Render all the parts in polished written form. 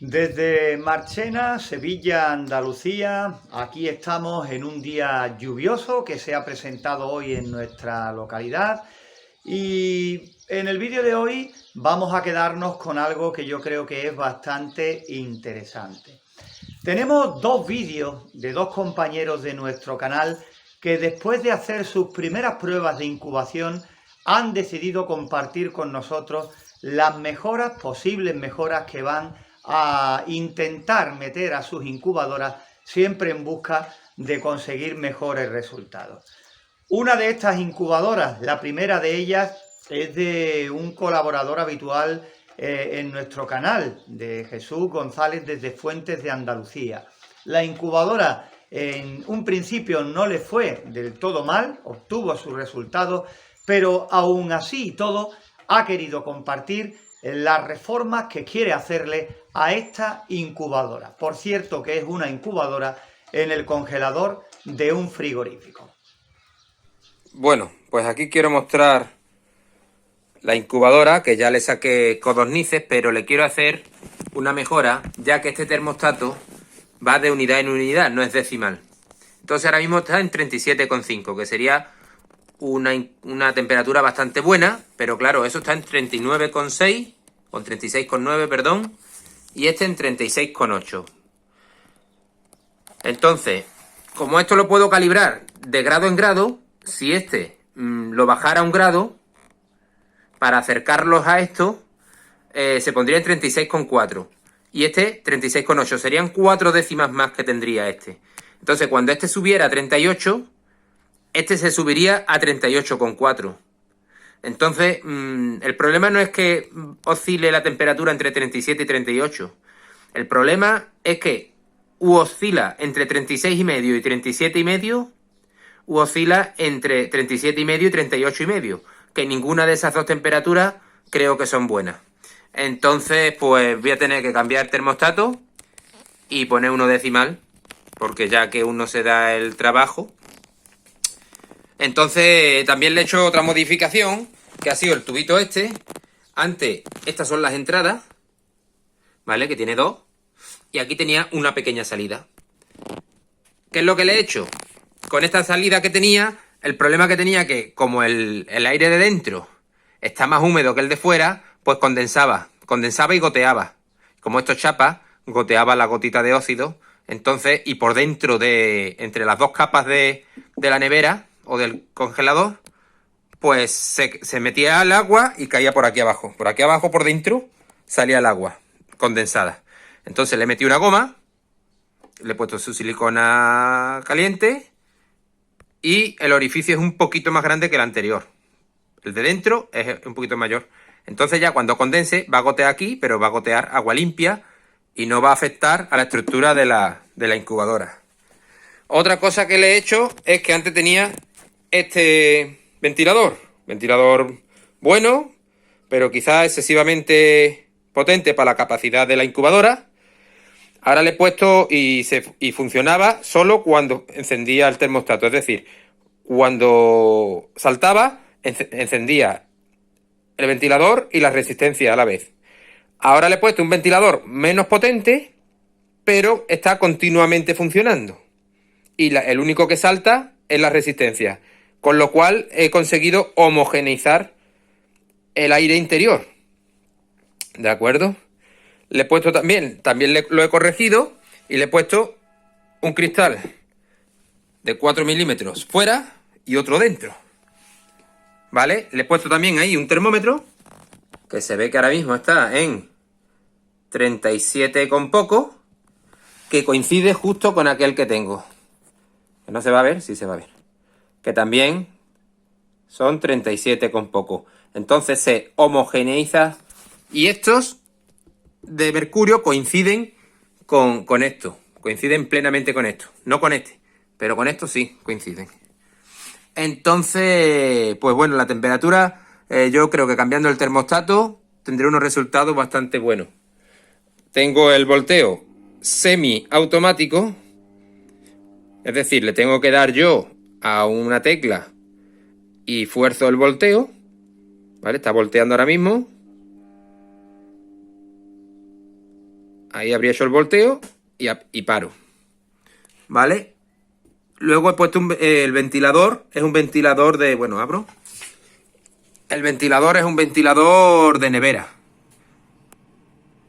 Desde Marchena, Sevilla, Andalucía, aquí estamos en un día lluvioso que se ha presentado hoy en nuestra localidad y en el vídeo de hoy vamos a quedarnos con algo que yo creo que es bastante interesante. Tenemos dos vídeos de dos compañeros de nuestro canal que después de hacer sus primeras pruebas de incubación han decidido compartir con nosotros las mejoras, posibles mejoras que van a intentar meter a sus incubadoras siempre en busca de conseguir mejores resultados. Una de estas incubadoras, la primera de ellas, es de un colaborador habitual en nuestro canal, de Jesús González desde Fuentes de Andalucía. La incubadora en un principio no le fue del todo mal, obtuvo sus resultados, pero aún así y todo ha querido compartir las reformas que quiere hacerle a esta incubadora. Por cierto que es una incubadora en el congelador de un frigorífico. Bueno, pues aquí quiero mostrar la incubadora, que ya le saqué codornices, pero le quiero hacer una mejora, ya que este termostato va de unidad en unidad, no es decimal. Entonces ahora mismo está en 37,5, que sería una temperatura bastante buena, pero claro, eso está en 39,6, o en 36,9, perdón, y este en 36,8. Entonces, como esto lo puedo calibrar de grado en grado, si este lo bajara un grado, para acercarlos a esto, se pondría en 36,4. Y este 36,8. Serían 4 décimas más que tendría este. Entonces, cuando este subiera a 38, este se subiría a 38,4. Entonces, el problema no es que oscile la temperatura entre 37 y 38. El problema es que oscila entre 36,5 y 37,5, u oscila entre 37,5 y 38,5. Que ninguna de esas dos temperaturas creo que son buenas. Entonces, pues voy a tener que cambiar el termostato y poner uno decimal, porque ya que uno se da el trabajo. Entonces, también le he hecho otra modificación, que ha sido el tubito este. Antes, estas son las entradas, ¿vale? Que tiene dos. Y aquí tenía una pequeña salida. ¿Qué es lo que le he hecho? Con esta salida que tenía, el problema que tenía que, como el aire de dentro está más húmedo que el de fuera, pues condensaba y goteaba. Como esto chapa, goteaba la gotita de óxido. Entonces, y por dentro entre las dos capas de la nevera o del congelador, pues se metía el agua y caía por aquí abajo. Por aquí abajo, por dentro, salía el agua condensada. Entonces le metí una goma, le he puesto su silicona caliente y el orificio es un poquito más grande que el anterior. El de dentro es un poquito mayor. Entonces ya cuando condense va a gotear aquí, pero va a gotear agua limpia y no va a afectar a la estructura de la incubadora. Otra cosa que le he hecho es que antes tenía este ventilador bueno, pero quizás excesivamente potente para la capacidad de la incubadora. Ahora le he puesto y funcionaba solo cuando encendía el termostato. Es decir, cuando saltaba, encendía el ventilador y la resistencia a la vez. Ahora le he puesto un ventilador menos potente, pero está continuamente funcionando. Y el único que salta es la resistencia. Con lo cual he conseguido homogeneizar el aire interior. ¿De acuerdo? Le he puesto también lo he corregido y le he puesto un cristal de 4 milímetros fuera y otro dentro. ¿Vale? Le he puesto también ahí un termómetro que se ve que ahora mismo está en 37 con poco, que coincide justo con aquel que tengo. Que no se va a ver, sí se va a ver. Que también son 37 con poco. Entonces se homogeneiza y estos de mercurio coinciden con esto. Coinciden plenamente con esto. No con este, pero con esto sí coinciden. Entonces, pues bueno, la temperatura, yo creo que cambiando el termostato tendré unos resultados bastante buenos. Tengo el volteo semiautomático, es decir, le tengo que dar yo a una tecla y fuerzo el volteo, ¿vale? Está volteando ahora mismo. Ahí habría hecho el volteo y paro. ¿Vale? Luego he puesto el ventilador. Es un ventilador de... Bueno, abro. El ventilador es un ventilador de nevera.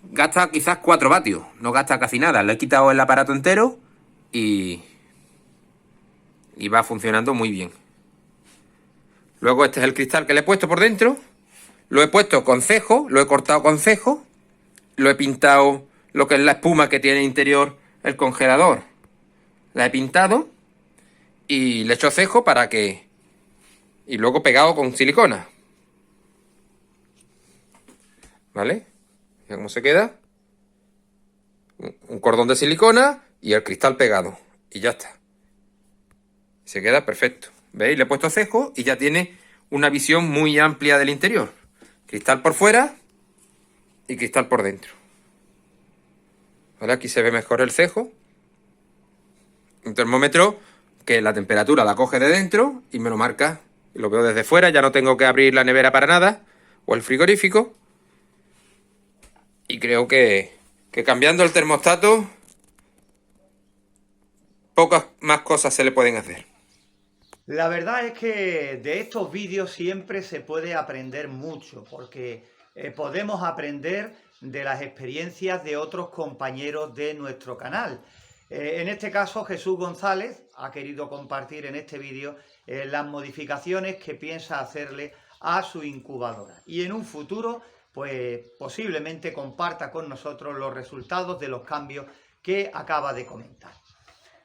Gasta quizás 4 vatios. No gasta casi nada. Le he quitado el aparato entero y va funcionando muy bien. Luego este es el cristal que le he puesto por dentro. Lo he puesto con cejo. Lo he cortado con cejo. Lo he pintado lo que es la espuma que tiene interior el congelador. La he pintado y le he hecho cejo para que... Y luego pegado con silicona. ¿Vale? Mira cómo se queda. Un cordón de silicona y el cristal pegado. Y ya está. Se queda perfecto. ¿Veis? Le he puesto cejo y ya tiene una visión muy amplia del interior. Cristal por fuera y cristal por dentro. ¿Vale? Aquí se ve mejor el cejo. Un termómetro que la temperatura la coge de dentro y me lo marca. Y lo veo desde fuera. Ya no tengo que abrir la nevera para nada. O el frigorífico. Y creo que cambiando el termostato, pocas más cosas se le pueden hacer. La verdad es que de estos vídeos siempre se puede aprender mucho, porque podemos aprender de las experiencias de otros compañeros de nuestro canal. En este caso, Jesús González ha querido compartir en este vídeo las modificaciones que piensa hacerle a su incubadora. Y en un futuro, pues posiblemente comparta con nosotros los resultados de los cambios que acaba de comentar.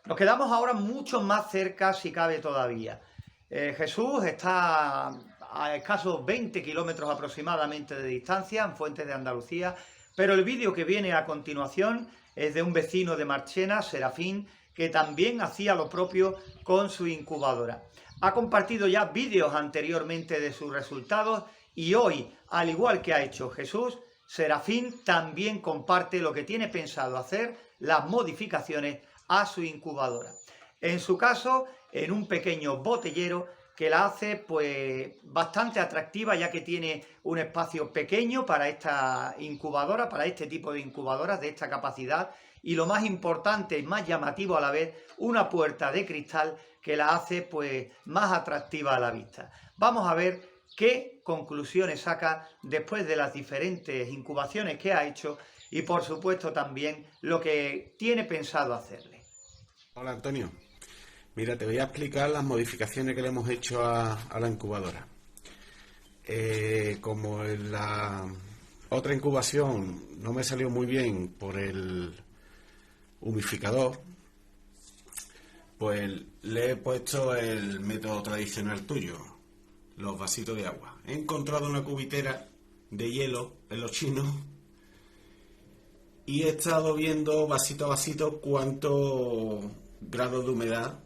Nos quedamos ahora mucho más cerca, si cabe todavía. Jesús está a escasos 20 kilómetros aproximadamente de distancia, en Fuentes de Andalucía, pero el vídeo que viene a continuación es de un vecino de Marchena, Serafín, que también hacía lo propio con su incubadora. Ha compartido ya vídeos anteriormente de sus resultados y hoy, al igual que ha hecho Jesús, Serafín también comparte lo que tiene pensado hacer, las modificaciones a su incubadora. En su caso, en un pequeño botellero que la hace pues bastante atractiva, ya que tiene un espacio pequeño para esta incubadora, para este tipo de incubadoras de esta capacidad, y lo más importante y más llamativo a la vez, una puerta de cristal que la hace pues más atractiva a la vista. Vamos a ver qué conclusiones saca después de las diferentes incubaciones que ha hecho y por supuesto también lo que tiene pensado hacerle. Hola Antonio, mira, te voy a explicar las modificaciones que le hemos hecho a la incubadora. Como en la otra incubación no me salió muy bien por el humidificador, pues le he puesto el método tradicional tuyo, los vasitos de agua. He encontrado una cubitera de hielo en los chinos y he estado viendo vasito a vasito cuántos grados de humedad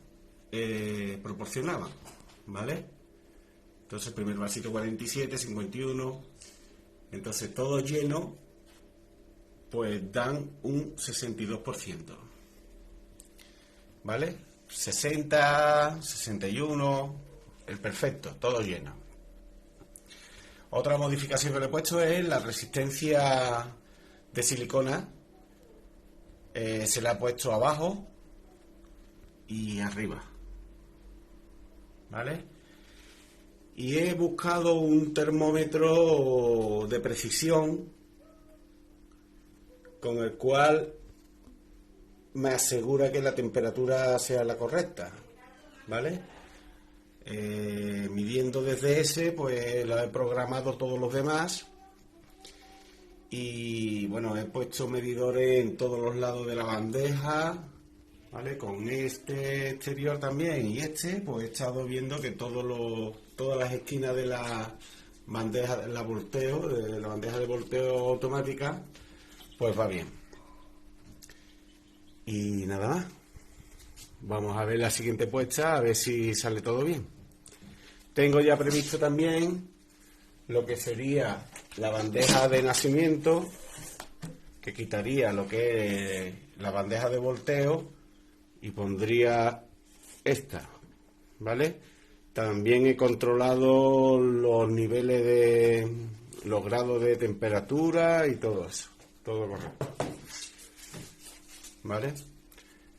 proporcionaba, ¿vale? Entonces el primer vasito 47, 51, entonces todo lleno pues dan un 62%, ¿vale? 60, 61, el perfecto, todo lleno. Otra modificación que le he puesto es la resistencia de silicona. Se le ha puesto abajo y arriba, ¿vale? Y he buscado un termómetro de precisión con el cual me asegura que la temperatura sea la correcta, ¿vale? Midiendo desde ese, pues lo he programado todos los demás. Y bueno, he puesto medidores en todos los lados de la bandeja, ¿vale? Con este exterior también y este, pues he estado viendo que todas las esquinas de la bandeja de la bandeja de volteo automática, pues va bien. Y nada más. Vamos a ver la siguiente puesta, a ver si sale todo bien. Tengo ya previsto también lo que sería la bandeja de nacimiento, que quitaría lo que es la bandeja de volteo y pondría esta, ¿vale? También he controlado los niveles de los grados de temperatura y todo eso, todo correcto. ¿vale?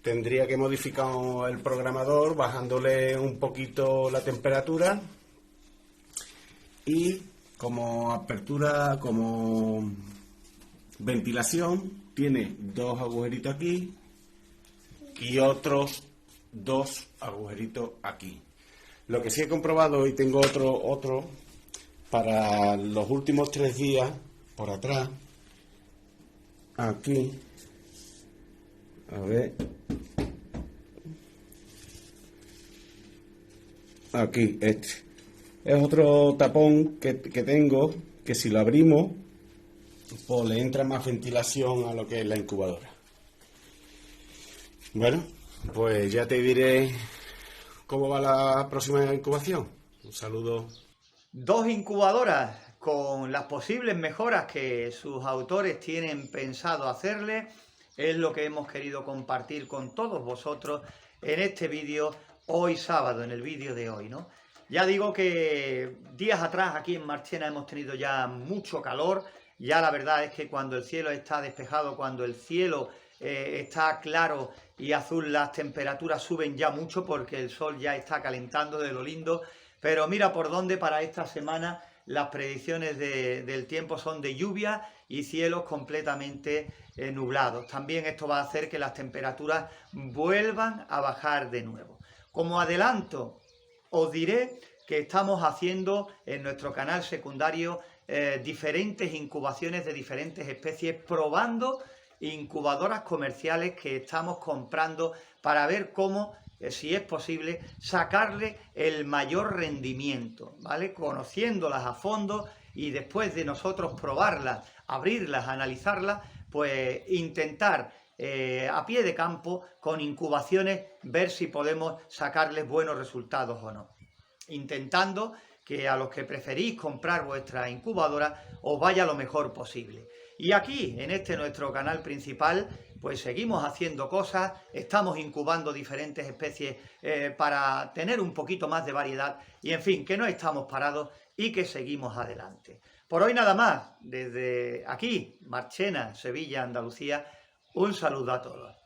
Tendría que modificar el programador bajándole un poquito la temperatura y como apertura, como ventilación, tiene 2 agujeritos aquí y otros 2 agujeritos aquí. Lo que sí he comprobado, y tengo otro para los últimos 3 días, por atrás, aquí, a ver, aquí, este, es otro tapón que tengo, que si lo abrimos, pues le entra más ventilación a lo que es la incubadora. Bueno, pues ya te diré cómo va la próxima incubación. Un saludo. 2 incubadoras con las posibles mejoras que sus autores tienen pensado hacerle es lo que hemos querido compartir con todos vosotros en este vídeo hoy sábado, en el vídeo de hoy, ¿no? Ya digo que días atrás aquí en Marchena hemos tenido ya mucho calor. Ya la verdad es que cuando el cielo está despejado, cuando el cielo está claro y azul, las temperaturas suben ya mucho porque el sol ya está calentando de lo lindo. Pero mira por dónde para esta semana las predicciones del tiempo son de lluvia y cielos completamente nublados. También esto va a hacer que las temperaturas vuelvan a bajar de nuevo. Como adelanto, os diré que estamos haciendo en nuestro canal secundario diferentes incubaciones de diferentes especies, probando incubadoras comerciales que estamos comprando para ver cómo, si es posible, sacarle el mayor rendimiento, ¿vale? Conociéndolas a fondo y después de nosotros probarlas, abrirlas, analizarlas, pues intentar a pie de campo con incubaciones ver si podemos sacarles buenos resultados o no. Intentando que a los que preferís comprar vuestra incubadora os vaya lo mejor posible. Y aquí, en este nuestro canal principal, pues seguimos haciendo cosas, estamos incubando diferentes especies para tener un poquito más de variedad y, en fin, que no estamos parados y que seguimos adelante. Por hoy nada más, desde aquí, Marchena, Sevilla, Andalucía, un saludo a todos.